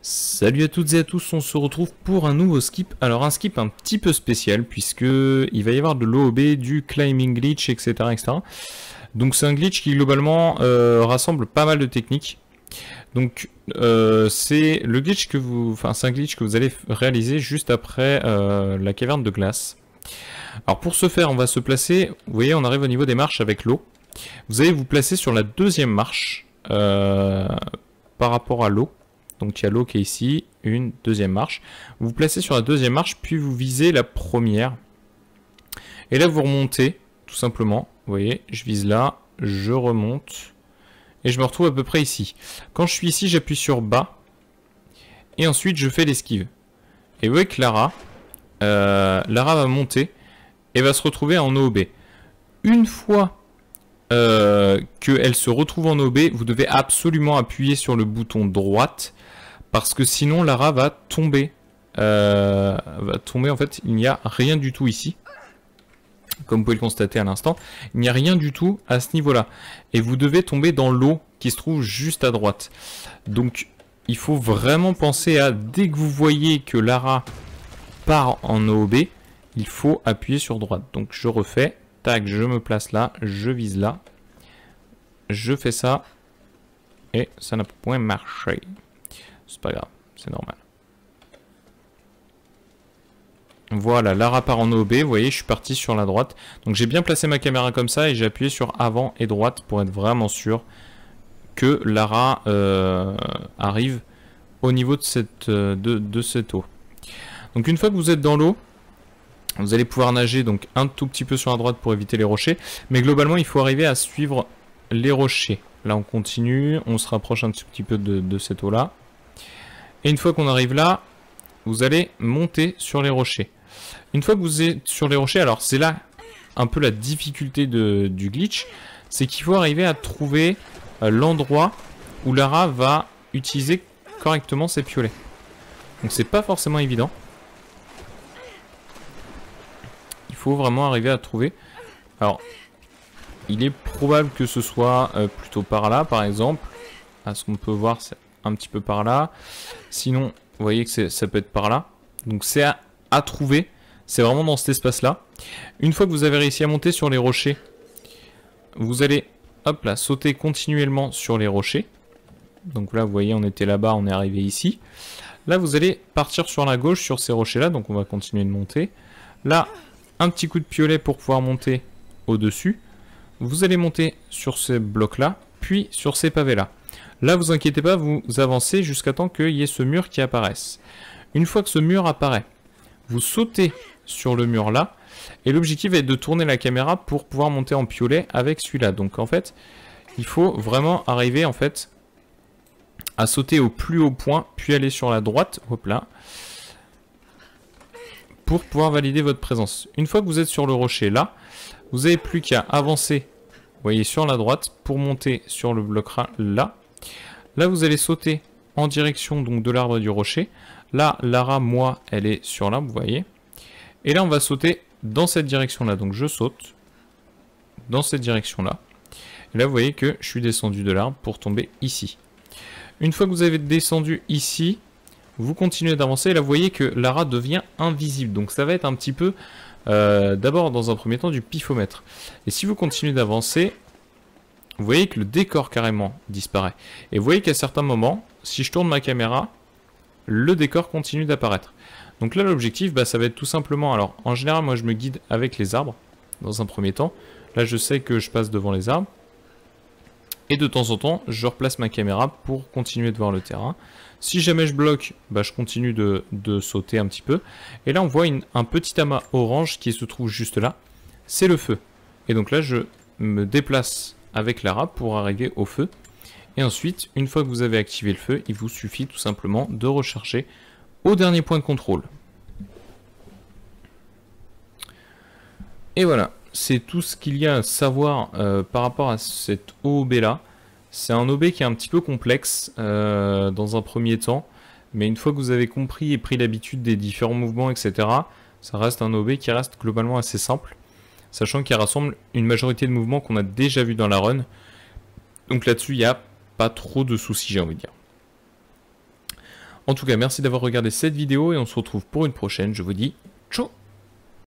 Salut à toutes et à tous, on se retrouve pour un nouveau skip. Alors un skip un petit peu spécial puisque il va y avoir de l'OOB, du climbing glitch, etc. etc. Donc c'est un glitch qui globalement rassemble pas mal de techniques. Donc c'est le glitch que vous, c'est un glitch que vous allez réaliser juste après la caverne de glace. Alors pour ce faire, on va se placer. Vous voyez, on arrive au niveau des marches avec l'eau. Vous allez vous placer sur la deuxième marche par rapport à l'eau. Donc il y a l'eau qui est ici, une deuxième marche. Vous vous placez sur la deuxième marche, puis vous visez la première. Et là vous remontez, tout simplement. Vous voyez, je vise là, je remonte. Et je me retrouve à peu près ici. Quand je suis ici, j'appuie sur bas. Et ensuite je fais l'esquive. Et vous voyez que Lara va monter et va se retrouver en OOB. Une fois qu'elle se retrouve en OOB, vous devez absolument appuyer sur le bouton droite. Parce que sinon Lara va tomber. En fait, il n'y a rien du tout ici. Comme vous pouvez le constater à l'instant, il n'y a rien du tout à ce niveau-là. Et vous devez tomber dans l'eau qui se trouve juste à droite. Donc, il faut vraiment penser à, dès que vous voyez que Lara part en OOB, il faut appuyer sur droite. Donc, je refais. Tac, je me place là, je vise là. Je fais ça. Et ça n'a point marché. C'est pas grave, c'est normal. Voilà, Lara part en OOB, vous voyez, je suis parti sur la droite. Donc j'ai bien placé ma caméra comme ça et j'ai appuyé sur avant et droite pour être vraiment sûr que Lara arrive au niveau de cette eau. Donc une fois que vous êtes dans l'eau, vous allez pouvoir nager donc un tout petit peu sur la droite pour éviter les rochers. Mais globalement, il faut arriver à suivre les rochers. Là, on continue, on se rapproche un petit peu de cette eau-là. Et une fois qu'on arrive là, vous allez monter sur les rochers. Une fois que vous êtes sur les rochers, alors c'est là un peu la difficulté du glitch, c'est qu'il faut arriver à trouver l'endroit où Lara va utiliser correctement ses piolets. Donc c'est pas forcément évident. Il faut vraiment arriver à trouver. Alors, il est probable que ce soit plutôt par là, par exemple. À ce qu'on peut voir, c'est un petit peu par là. Sinon, vous voyez que ça peut être par là. Donc c'est à trouver. C'est vraiment dans cet espace-là. Une fois que vous avez réussi à monter sur les rochers, vous allez, hop là, sauter continuellement sur les rochers. Donc là, vous voyez, on était là-bas, on est arrivé ici. Là, vous allez partir sur la gauche, sur ces rochers-là. Donc on va continuer de monter. Là, un petit coup de piolet pour pouvoir monter au-dessus. Vous allez monter sur ces blocs-là, puis sur ces pavés-là. Là, vous inquiétez pas, vous avancez jusqu'à temps qu'il y ait ce mur qui apparaisse. Une fois que ce mur apparaît, vous sautez sur le mur là, et l'objectif est de tourner la caméra pour pouvoir monter en piolet avec celui-là. Donc en fait, il faut vraiment arriver en fait à sauter au plus haut point, puis aller sur la droite, hop là, pour pouvoir valider votre présence. Une fois que vous êtes sur le rocher là, vous n'avez plus qu'à avancer, vous voyez, sur la droite, pour monter sur le bloc là. Là, vous allez sauter en direction donc de l'arbre du rocher. Là, Lara, moi, elle est sur là, vous voyez. Et là, on va sauter dans cette direction-là. Donc, je saute dans cette direction-là. Et là, vous voyez que je suis descendu de l'arbre pour tomber ici. Une fois que vous avez descendu ici, vous continuez d'avancer. Et là, vous voyez que Lara devient invisible. Donc, ça va être un petit peu, d'abord, dans un premier temps, du pifomètre. Et si vous continuez d'avancer, vous voyez que le décor carrément disparaît. Et vous voyez qu'à certains moments, si je tourne ma caméra, le décor continue d'apparaître. Donc là, l'objectif, ça va être tout simplement... Alors, en général, moi, je me guide avec les arbres, dans un premier temps. Là, je sais que je passe devant les arbres. Et de temps en temps, je replace ma caméra pour continuer de voir le terrain. Si jamais je bloque, je continue de sauter un petit peu. Et là, on voit un petit amas orange qui se trouve juste là. C'est le feu. Et donc là, je me déplace avec Lara pour arriver au feu. Et ensuite, une fois que vous avez activé le feu, il vous suffit tout simplement de recharger au dernier point de contrôle. Et voilà, c'est tout ce qu'il y a à savoir par rapport à cette OOB là. C'est un OOB qui est un petit peu complexe dans un premier temps, mais une fois que vous avez compris et pris l'habitude des différents mouvements, etc., ça reste un OOB qui reste globalement assez simple, sachant qu'il rassemble une majorité de mouvements qu'on a déjà vu dans la run. Donc là-dessus, il n'y a pas trop de soucis, j'ai envie de dire. En tout cas, merci d'avoir regardé cette vidéo et on se retrouve pour une prochaine. Je vous dis ciao.